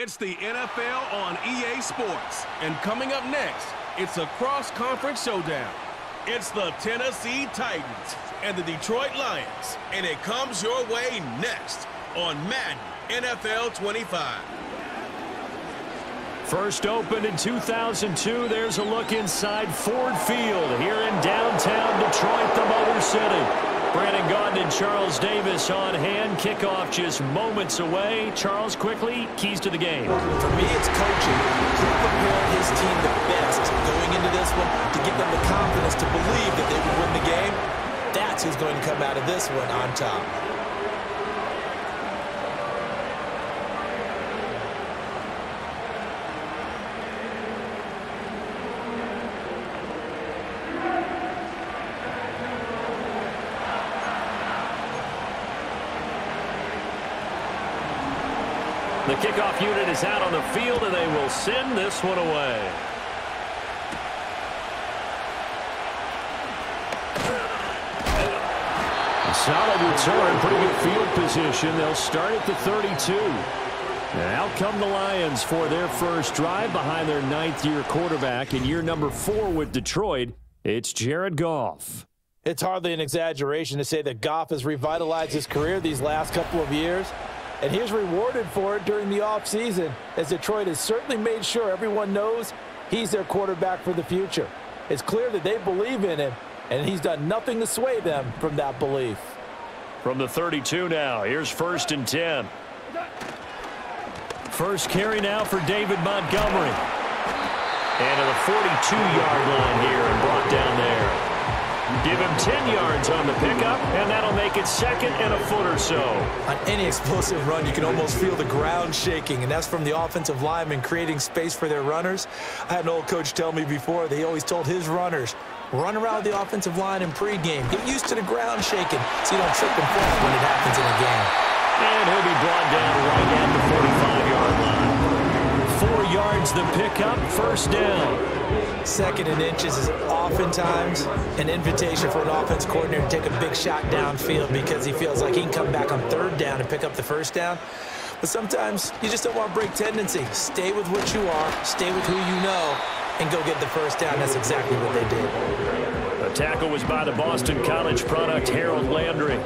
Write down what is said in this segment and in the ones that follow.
It's the NFL on EA Sports. And coming up next, it's a cross-conference showdown. It's the Tennessee Titans and the Detroit Lions. And it comes your way next on Madden NFL 25. First opened in 2002, there's a look inside Ford Field here in downtown Detroit, the Motor City. Brandon Gaudin and Charles Davis on hand. Kickoff just moments away. Charles, quickly, keys to the game. For me, it's coaching. Who prepared his team the best going into this one to give them the confidence to believe that they would win the game? That's who's going to come out of this one on top. The kickoff unit is out on the field, and they will send this one away. A solid return, pretty good field position. They'll start at the 32. And out come the Lions for their first drive behind their ninth-year quarterback. In year number 4 with Detroit, it's Jared Goff. It's hardly an exaggeration to say that Goff has revitalized his career these last couple of years. And he's rewarded for it during the offseason, as Detroit has certainly made sure everyone knows he's their quarterback for the future. It's clear that they believe in him, and he's done nothing to sway them from that belief. From the 32 now, here's 1st and 10. First carry now for David Montgomery. And to the 42-yard line here and brought down there. Give him 10 yards on the pickup, and that'll make it 2nd and a foot or so. On any explosive run, you can almost feel the ground shaking, and that's from the offensive linemen creating space for their runners. I had an old coach tell me before, that he always told his runners, run around the offensive line in pregame. Get used to the ground shaking so you don't trip and fall when it happens in a game. And he'll be brought down right at the 45-yard line. 4 yards the pickup, 1st down. 2nd and inches is oftentimes an invitation for an offense coordinator to take a big shot downfield because he feels like he can come back on 3rd down and pick up the 1st down. But sometimes you just don't want to break tendency. Stay with what you are, stay with who you know, and go get the 1st down. That's exactly what they did. The tackle was by the Boston College product, Harold Landry.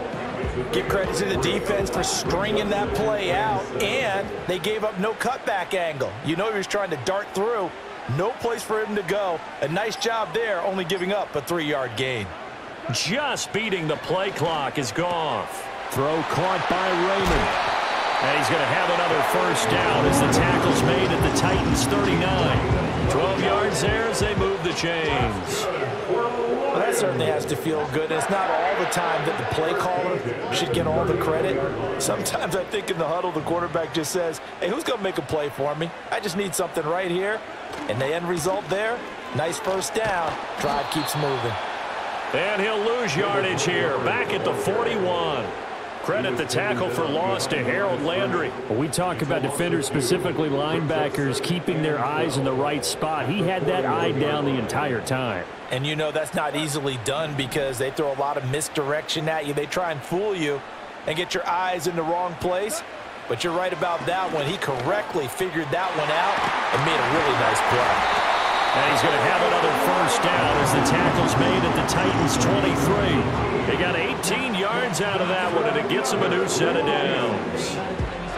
Give credit to the defense for stringing that play out, and they gave up no cutback angle. You know he was trying to dart through. No place for him to go. A nice job there, only giving up a 3-yard gain. Just beating the play clock is Goff. Throw caught by Raymond. And he's going to have another 1st down as the tackle's made at the Titans' 39. 12 yards there as they move the chains. Well, that certainly has to feel good. It's not all the time that the play caller should get all the credit. Sometimes I think in the huddle, the quarterback just says, hey, who's going to make a play for me? I just need something right here. And the end result there, nice 1st down. Drive keeps moving. And he'll lose yardage here, back at the 41. Credit the tackle for loss to Harold Landry. We talk about defenders, specifically linebackers, keeping their eyes in the right spot. He had that eye down the entire time. And you know that's not easily done because they throw a lot of misdirection at you. They try and fool you and get your eyes in the wrong place. But you're right about that one. He correctly figured that one out and made a really nice play. And he's going to have another 1st down as the tackle's made at the Titans' 23. They got 18 yards out of that one, and it gets them a new set of downs.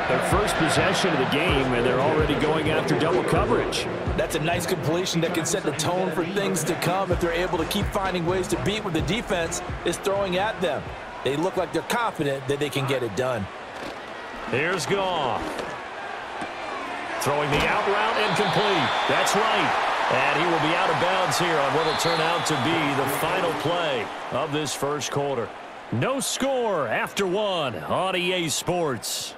Their first possession of the game, and they're already going after double coverage. That's a nice completion that can set the tone for things to come if they're able to keep finding ways to beat what the defense is throwing at them. They look like they're confident that they can get it done. Here's Goff. Throwing the out route incomplete. That's right. And he will be out of bounds here on what will turn out to be the final play of this 1st quarter. No score after 1 on EA Sports.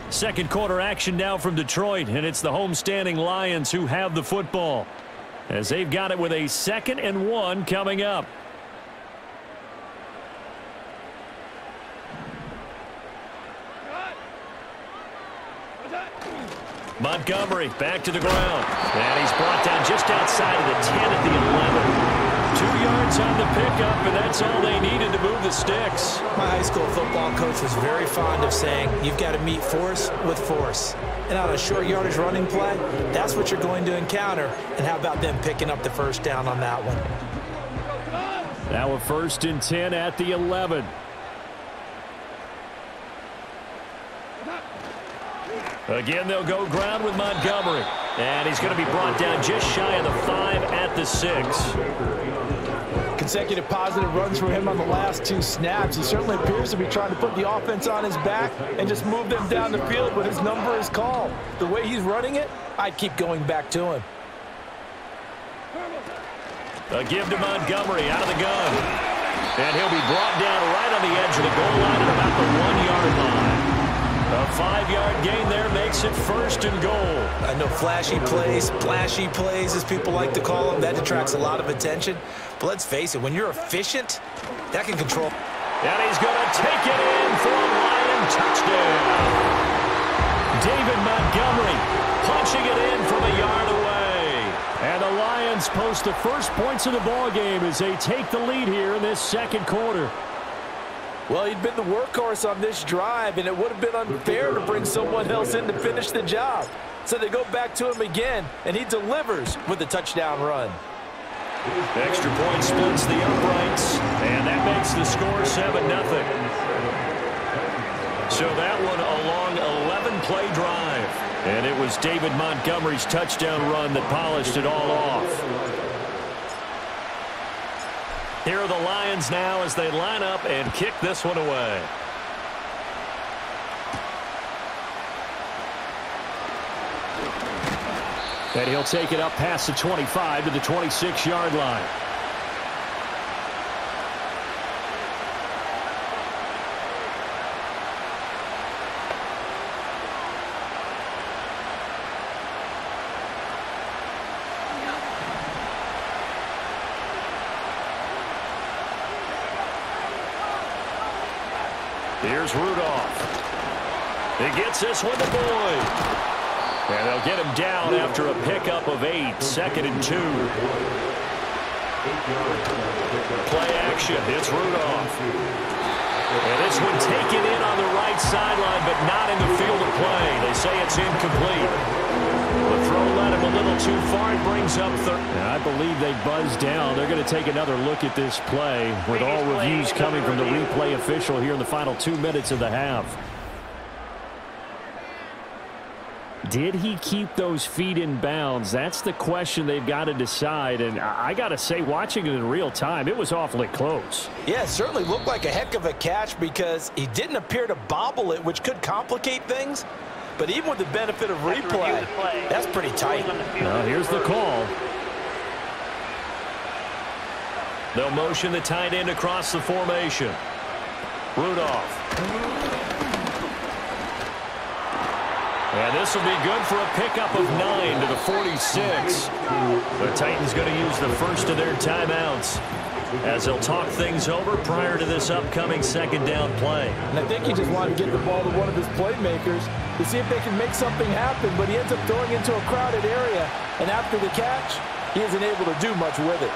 Second quarter action now from Detroit, and it's the homestanding Lions who have the football, as they've got it with a 2nd and 1 coming up. Montgomery back to the ground. And he's brought down just outside of the 10 at the yards on the pickup, and that's all they needed to move the sticks. My high school football coach was very fond of saying, you've got to meet force with force. And on a short yardage running play, that's what you're going to encounter. And how about them picking up the first down on that one? Now a 1st and 10 at the 11. Again, they'll go ground with Montgomery. And he's going to be brought down just shy of the 5 at the 6. Consecutive positive runs for him on the last 2 snaps. He certainly appears to be trying to put the offense on his back and just move them down the field when his number is called. The way he's running it, I'd keep going back to him. A give to Montgomery out of the gun. And he'll be brought down right on the edge of the goal line at about the 1-yard line. A 5-yard gain there makes it 1st and goal. I know flashy plays, splashy plays, as people like to call them, that attracts a lot of attention. But let's face it, when you're efficient, that can control. And he's going to take it in for a Lion touchdown. David Montgomery punching it in from a yard away. And the Lions post the first points of the ball game as they take the lead here in this 2nd quarter. Well, he'd been the workhorse on this drive, and it would have been unfair to bring someone else in to finish the job. So they go back to him again, and he delivers with a touchdown run. Extra point splits the uprights, and that makes the score 7-0. So that one a long 11-play drive. And it was David Montgomery's touchdown run that polished it all off. Here are the Lions now as they line up and kick this one away. And he'll take it up past the 25 to the 26-yard line. Here's Rudolph. He gets this one to Boyd. And they'll get him down after a pickup of 8. 2nd and 2. Play action. It's Rudolph. And this one taken in on the right sideline, but not in the field of play. They say it's incomplete. The throw led him a little too far. It brings up 3rd. I believe they buzzed down. They're going to take another look at this play with all reviews coming from the replay official here in the final 2 minutes of the half. Did he keep those feet in bounds? That's the question they've got to decide. And I got to say, watching it in real time, it was awfully close. Yeah, it certainly looked like a heck of a catch because he didn't appear to bobble it, which could complicate things. But even with the benefit of replay, that's pretty tight. Now here's the call. They'll motion the tight end across the formation. Rudolph. And this will be good for a pickup of 9 to the 46. The Titans going to use the first of their timeouts as they'll talk things over prior to this upcoming 2nd down play. And I think he just wanted to get the ball to one of his playmakers to see if they can make something happen, but he ends up throwing into a crowded area, and after the catch, he isn't able to do much with it.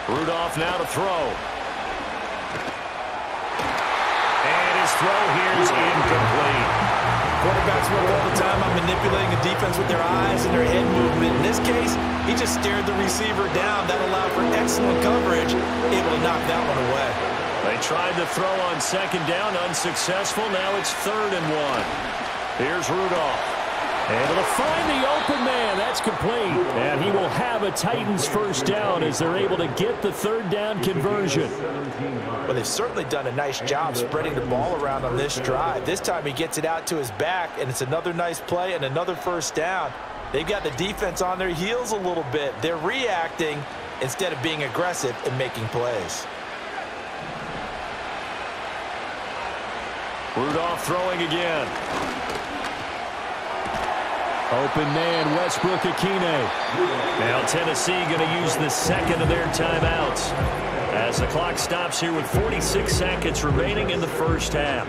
Rudolph now to throw. And his throw here is incomplete. Quarterbacks work all the time on manipulating a defense with their eyes and their head movement. In this case, he just stared the receiver down. That allowed for excellent coverage, able to knock that one away. They tried to throw on 2nd down, unsuccessful. Now it's 3rd and 1. Here's Rudolph. Able to find the open man. That's complete. And he will have a Titans first down as they're able to get the 3rd down conversion. Well, they've certainly done a nice job spreading the ball around on this drive. This time he gets it out to his back, and it's another nice play and another first down. They've got the defense on their heels a little bit. They're reacting instead of being aggressive and making plays. Rudolph throwing again. Open man, Westbrook-Akine. Now Tennessee going to use the second of their timeouts as the clock stops here with 46 seconds remaining in the first half.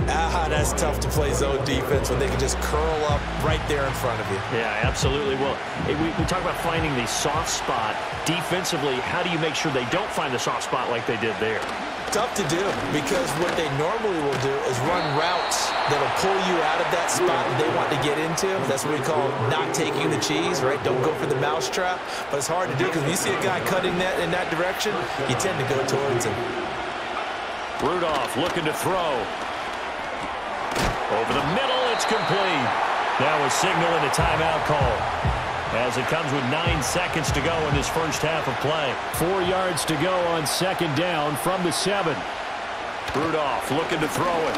That's tough to play zone defense when they can just curl up right there in front of you. Yeah, absolutely. Well, we talk about finding the soft spot. Defensively, how do you make sure they don't find the soft spot like they did there? Tough to do, because what they normally will do is run routes that'll pull you out of that spot they want to get into. That's what we call not taking the cheese, right? Don't go for the mousetrap. But it's hard to do because when you see a guy cutting that in that direction, you tend to go towards him. Rudolph looking to throw. Over the middle, it's complete. Now a signal and a timeout call, as it comes with 9 seconds to go in this first half of play. 4 yards to go on second down from the 7. Rudolph looking to throw it.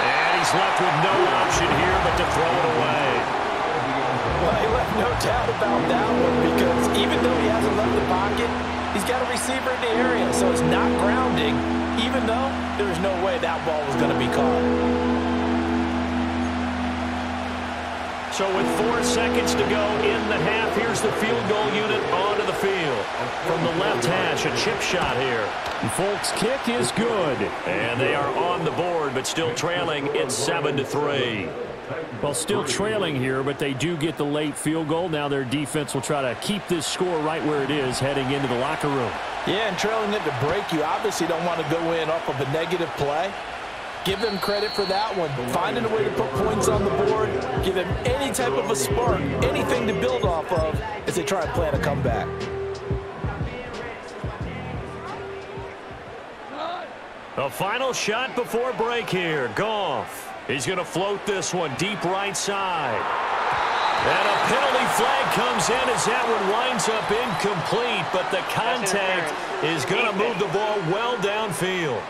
And he's left with no option here but to throw it away. Well, he left no doubt about that one, because even though he hasn't left the pocket, he's got a receiver in the area, so it's not grounding, even though there's no way that ball was going to be caught. So with 4 seconds to go in the half, here's the field goal unit onto the field. From the left hash, a chip shot here. And Folk's kick is good. And they are on the board, but still trailing. It's 7-3. Well, still trailing here, but they do get the late field goal. Now their defense will try to keep this score right where it is heading into the locker room. Yeah, and trailing it to break, you obviously don't want to go in off of a negative play. Give them credit for that one. Finding a way to put points on the board, give them any type of a spark, anything to build off of as they try and plan a comeback. The final shot before break here. Goff. He's going to float this one deep right side. And a penalty flag comes in as that one winds up incomplete, but the contact is going to move the ball well downfield.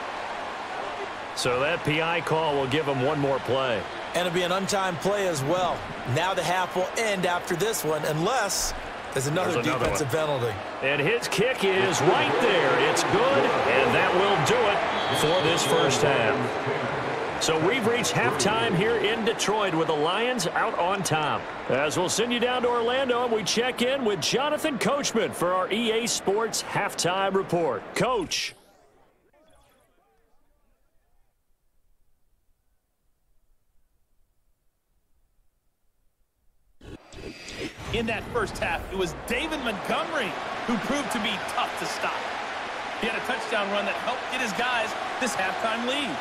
So that PI call will give him one more play. And it'll be an untimed play as well. Now the half will end after this one, unless there's another defensive penalty. And his kick is right there. It's good, and that will do it for this first half. So we've reached halftime here in Detroit with the Lions out on top. As we'll send you down to Orlando, and we check in with Jonathan Coachman for our EA Sports Halftime Report. Coach. In that first half, it was David Montgomery who proved to be tough to stop. He had a touchdown run that helped get his guys this halftime lead.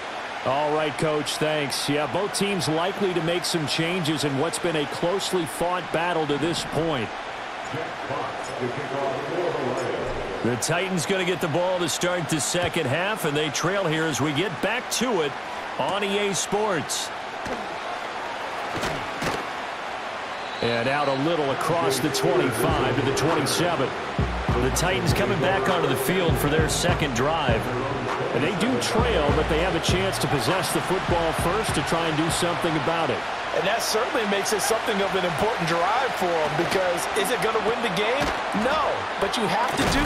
All right, Coach, thanks. Yeah, both teams likely to make some changes in what's been a closely fought battle to this point. The Titans going to get the ball to start the second half, and they trail here as we get back to it on EA Sports. And out a little across the 25 to the 27. The Titans coming back onto the field for their second drive. And they do trail, but they have a chance to possess the football first to try and do something about it. And that certainly makes it something of an important drive for them, because is it going to win the game? No, but you have to do.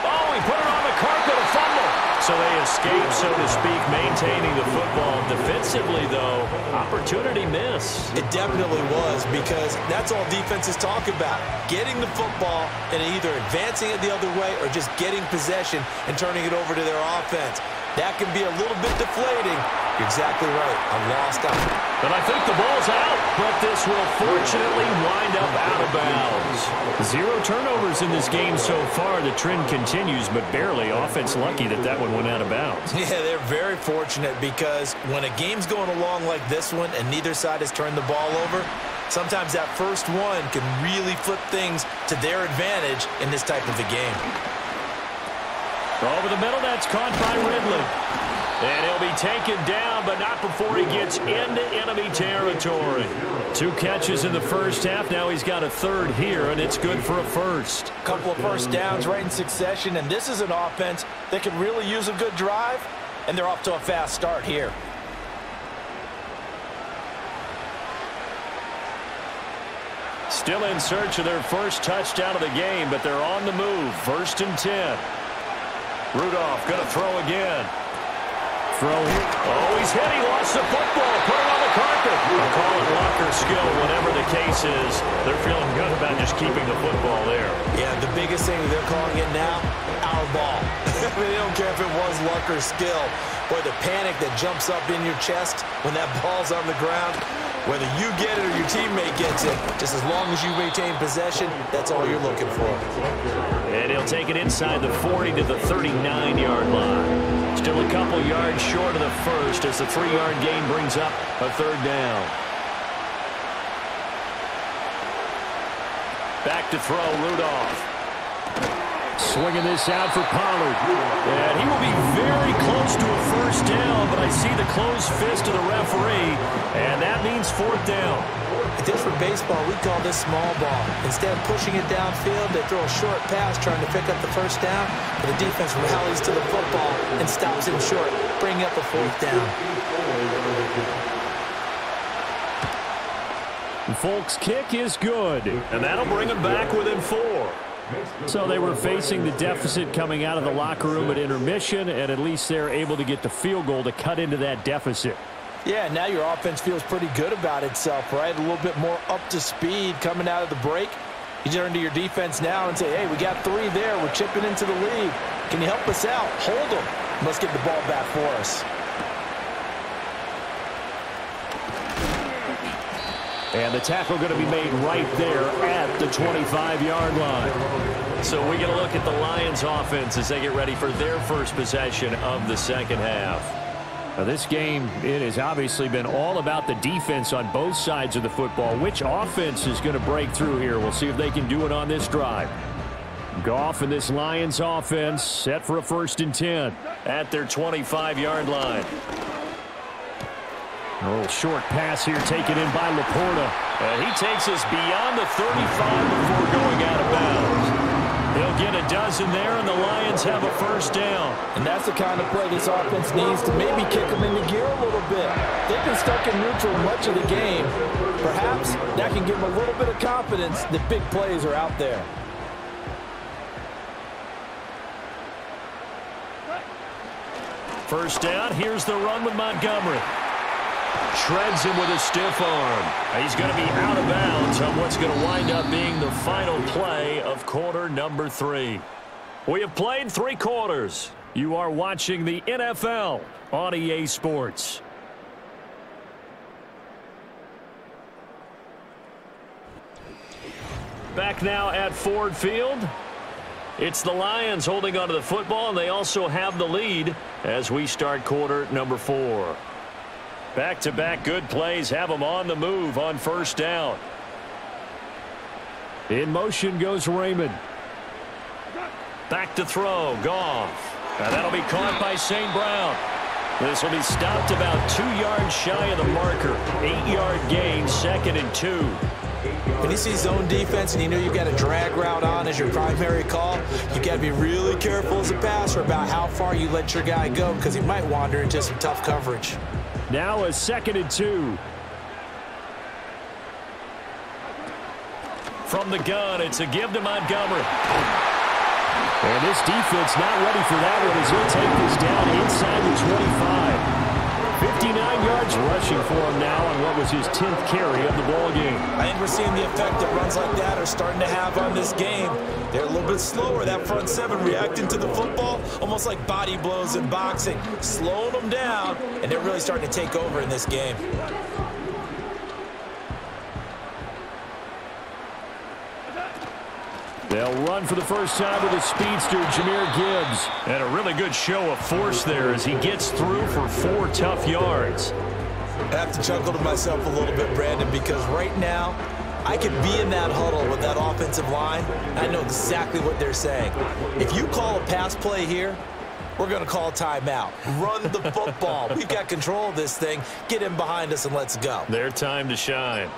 Oh, he put it on the carpet, a fumble. So they escape, so to speak, maintaining the football. Defensively, though, opportunity miss. It definitely was, because that's all defenses talk about. Getting the football and either advancing it the other way or just getting possession and turning it over to their offense. That can be a little bit deflating. You're exactly right. I lost on it. But I think the ball's out, but this will fortunately wind up out of bounds. 0 turnovers in this game so far. The trend continues, but barely. Offense lucky that that one went out of bounds. Yeah, they're very fortunate, because when a game's going along like this one and neither side has turned the ball over, sometimes that first one can really flip things to their advantage in this type of a game. Over the middle, that's caught by Ridley. And he'll be taken down, but not before he gets into enemy territory. 2 catches in the first half. Now he's got a third here, and it's good for a first. Couple of first downs right in succession, and this is an offense that could really use a good drive, and they're off to a fast start here. Still in search of their first touchdown of the game, but they're on the move. 1st and 10. Rudolph going to throw again. Throw here. Oh, he's hit. He lost the football. Put it on the carpet. They'll call it luck or skill, whatever the case is. They're feeling good about just keeping the football there. Yeah, the biggest thing they're calling it now, our ball. I mean, they don't care if it was luck or skill. Boy, the panic that jumps up in your chest when that ball's on the ground, whether you get it or your teammate gets it, just as long as you retain possession, that's all you're looking for. And he'll take it inside the 40 to the 39-yard line. Still a couple yards short of the first as the 3-yard gain brings up a third down. Back to throw, Rudolph. Swinging this out for Pollard. And he will be very close to a first down, but I see the closed fist of the referee, and that means fourth down. If this were baseball, we call this small ball. Instead of pushing it downfield, they throw a short pass trying to pick up the first down, but the defense rallies to the football and stops him short, bringing up a fourth down. Folks' kick is good, and that'll bring them back within 4. So they were facing the deficit coming out of the locker room at intermission, and at least they're able to get the field goal to cut into that deficit. Yeah, now your offense feels pretty good about itself, right? A little bit more up to speed coming out of the break. You turn to your defense now and say, hey, we got 3 there. We're chipping into the lead. Can you help us out? Hold them. Let's get the ball back for us. And the tackle going to be made right there at the 25-yard line. So we get a look at the Lions offense as they get ready for their first possession of the second half. Now this game, it has obviously been all about the defense on both sides of the football. Which offense is going to break through here? We'll see if they can do it on this drive. Goff and this Lions offense set for a 1st and 10 at their 25-yard line. A little short pass here taken in by Laporta. And he takes us beyond the 35 before going out of bounds. They'll get a dozen there, and the Lions have a first down. And that's the kind of play this offense needs to maybe kick them into gear a little bit. They've been stuck in neutral much of the game. Perhaps that can give them a little bit of confidence that big plays are out there. First down, here's the run with Montgomery. Shreds him with a stiff arm. He's going to be out of bounds on what's going to wind up being the final play of quarter number 3. We have played 3 quarters. You are watching the NFL on EA Sports. Back now at Ford Field. It's the Lions holding onto the football, and they also have the lead as we start quarter number 4. Back-to-back good plays have them on the move on first down. In motion goes Raymond. Back to throw, Goff. Now that'll be caught by St. Brown. This will be stopped about 2 yards shy of the marker. 8-yard gain, 2nd and 2. When you see zone defense and you know you've got a drag route on as your primary call, you got to be really careful as a passer about how far you let your guy go because he might wander into some tough coverage. Now a 2nd and 2. From the gun, it's a give to Montgomery. And this defense not ready for that one as he'll take this down inside the 25. 59 yards rushing for him now on what was his 10th carry of the ball game. I think we're seeing the effect that runs like that are starting to have on this game. They're a little bit slower, that front 7 reacting to the football, almost like body blows in boxing, slowing them down, and they're really starting to take over in this game. They'll run for the first time with a speedster, Jahmyr Gibbs. And a really good show of force there as he gets through for 4 tough yards. I have to chuckle to myself a little bit, Brandon, because right now, I could be in that huddle with that offensive line. I know exactly what they're saying. If you call a pass play here, we're going to call timeout. Run the football. We've got control of this thing. Get in behind us and let's go. Their time to shine.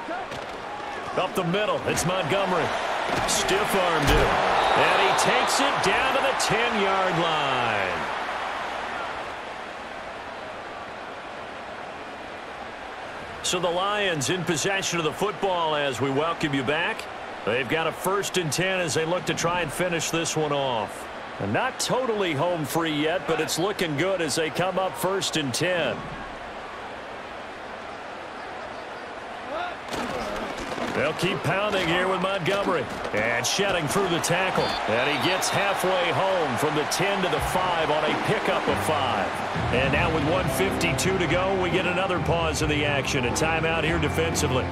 Up the middle, it's Montgomery. Stiff-armed him. And he takes it down to the 10-yard line. So the Lions in possession of the football as we welcome you back. They've got a 1st and 10 as they look to try and finish this one off. And not totally home free yet, but it's looking good as they come up 1st and 10. They'll keep pounding here with Montgomery. And shedding through the tackle. And he gets halfway home from the 10 to the 5 on a pickup of 5. And now with 1:52 to go, we get another pause in the action. A timeout here defensively.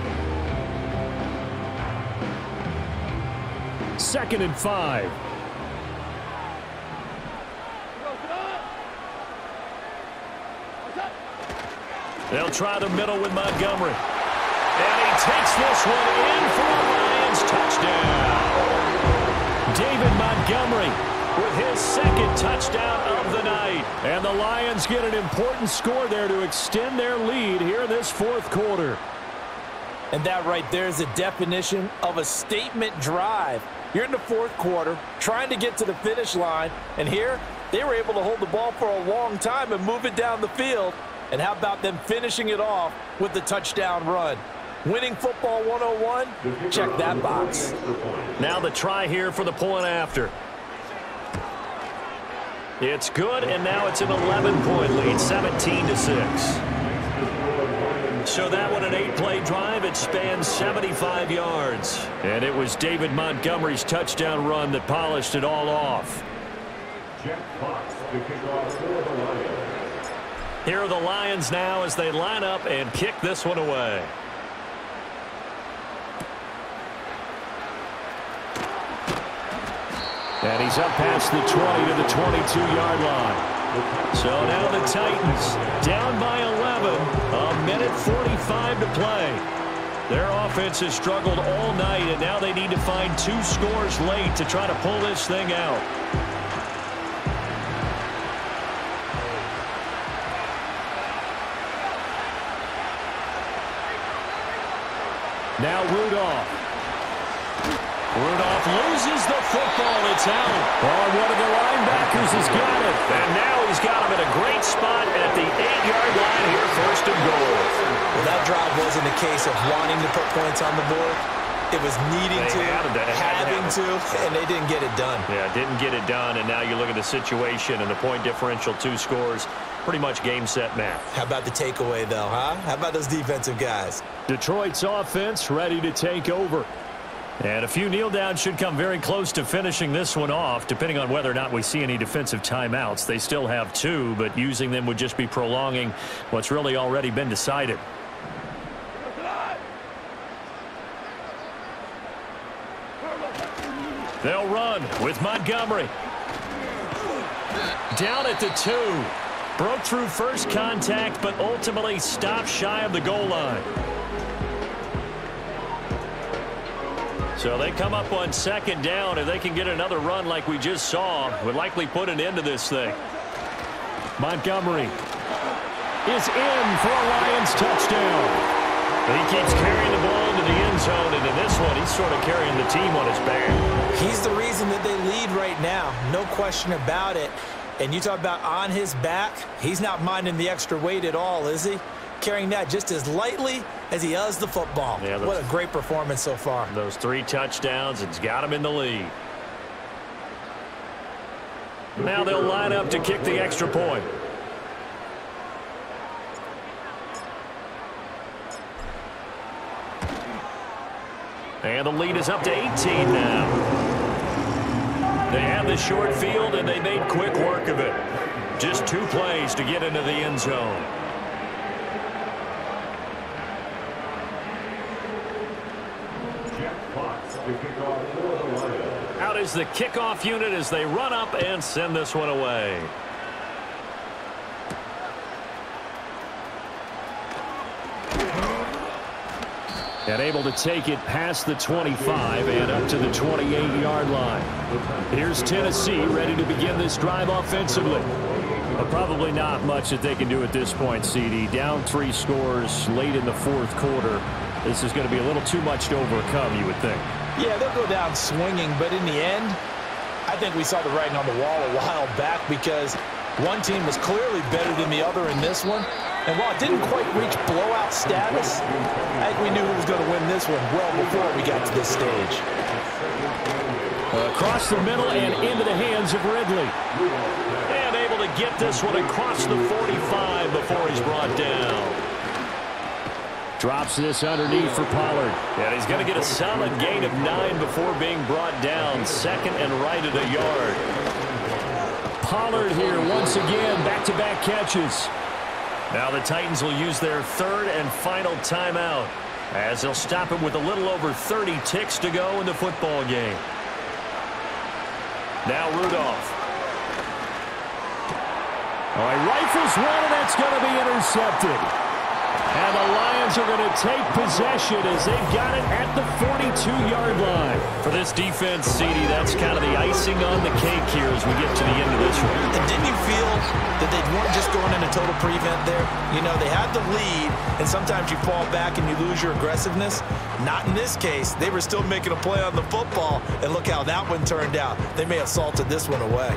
2nd and 5. They'll try the middle with Montgomery. And he takes this one in for a Lions touchdown. David Montgomery with his 2nd touchdown of the night. And the Lions get an important score there to extend their lead here in this 4th quarter. And that right there is the definition of a statement drive. You're in the 4th quarter, trying to get to the finish line, and here they were able to hold the ball for a long time and move it down the field. And how about them finishing it off with the touchdown run? Winning football 101, check that box. Now the try here for the point after. It's good, and now it's an 11-point lead, 17-6. So that one, an 8-play drive. It spans 75 yards. And it was David Montgomery's touchdown run that polished it all off. Here are the Lions now as they line up and kick this one away. And he's up past the 20 to the 22-yard line. So now the Titans down by 11, a minute 45 to play. Their offense has struggled all night, and now they need to find 2 scores late to try to pull this thing out. Now Rudolph. Rudolph loses the football. It's out. Oh, one of the linebackers has got it. And now he's got him in a great spot at the 8-yard line here, 1st and goal. Well, that drive wasn't a case of wanting to put points on the board. It was needing to, having to, and they didn't get it done. Yeah, didn't get it done, and now you look at the situation and the point differential, 2 scores, pretty much game, set, match. How about the takeaway, though, huh? How about those defensive guys? Detroit's offense ready to take over. And a few kneel downs should come very close to finishing this one off, depending on whether or not we see any defensive timeouts. They still have 2, but using them would just be prolonging what's really already been decided. They'll run with Montgomery. Down at the 2. Broke through first contact, but ultimately stopped shy of the goal line. So they come up on 2nd down. If they can get another run like we just saw, would likely put an end to this thing. Montgomery is in for a Lions touchdown. He keeps carrying the ball into the end zone, and in this one, he's sort of carrying the team on his back. He's the reason that they lead right now. No question about it. And you talk about on his back, he's not minding the extra weight at all, is he? Carrying that just as lightly as he does the football. Yeah, what a great performance so far. Those 3 touchdowns, it's got him in the lead. Now they'll line up to kick the extra point. And the lead is up to 18 now. They have the short field, and they made quick work of it. Just 2 plays to get into the end zone. Out is the kickoff unit as they run up and send this one away. And able to take it past the 25 and up to the 28-yard line. Here's Tennessee ready to begin this drive offensively. But probably not much that they can do at this point, CD. Down 3 scores late in the 4th quarter. This is going to be a little too much to overcome, you would think. Yeah, they'll go down swinging, but in the end, I think we saw the writing on the wall a while back because one team was clearly better than the other in this one. And while it didn't quite reach blowout status, I think we knew who was going to win this one well before we got to this stage. Across the middle and into the hands of Ridley. And able to get this one across the 45 before he's brought down. Drops this underneath for Pollard. And he's going to get a solid gain of 9 before being brought down. Second and right at a yard. Pollard here once again, back-to-back catches. Now the Titans will use their third and final timeout as they'll stop him with a little over 30 ticks to go in the football game. Now Rudolph. All right, rifles one, and that's going to be intercepted. And the Lions are going to take possession as they've got it at the 42-yard line. For this defense, CD, that's kind of the icing on the cake here as we get to the end of this one. And didn't you feel that they weren't just going in a total prevent there? You know, they had the lead, and sometimes you fall back and you lose your aggressiveness. Not in this case. They were still making a play on the football, and look how that one turned out. They may have salted this one away.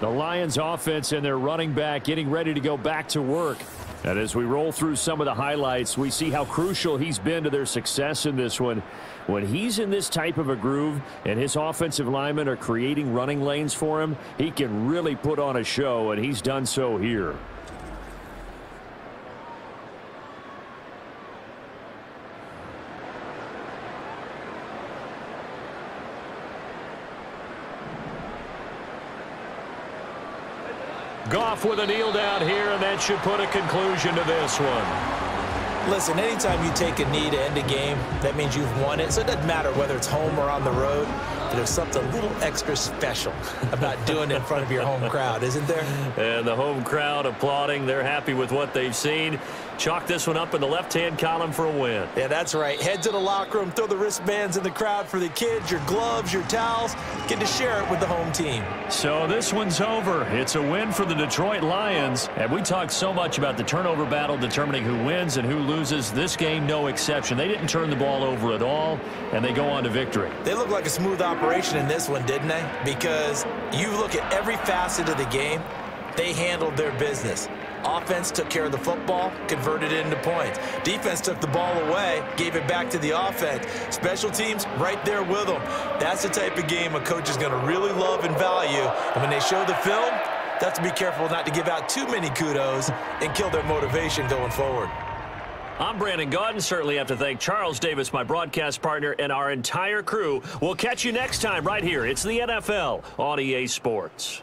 The Lions offense and their running back getting ready to go back to work. And as we roll through some of the highlights, we see how crucial he's been to their success in this one. When he's in this type of a groove and his offensive linemen are creating running lanes for him, he can really put on a show, and he's done so here. Goff with a kneel down here, and that should put a conclusion to this one. Listen, anytime you take a knee to end a game, that means you've won it. So it doesn't matter whether it's home or on the road. But there's something a little extra special about doing it in front of your home crowd, isn't there? And the home crowd applauding. They're happy with what they've seen. Chalk this one up in the left-hand column for a win. Yeah, that's right. Head to the locker room, throw the wristbands in the crowd for the kids, your gloves, your towels. Get to share it with the home team. So this one's over. It's a win for the Detroit Lions. And we talked so much about the turnover battle determining who wins and who loses. This game, no exception. They didn't turn the ball over at all, and they go on to victory. They look like a smooth operation in this one, didn't they? Because you look at every facet of the game, they handled their business. Offense took care of the football, converted it into points. Defense took the ball away, gave it back to the offense. Special teams right there with them. That's the type of game a coach is going to really love and value. And when they show the film, they have to be careful not to give out too many kudos and kill their motivation going forward. I'm Brandon Gaudin. Certainly have to thank Charles Davis, my broadcast partner, and our entire crew. We'll catch you next time right here. It's the NFL on EA Sports.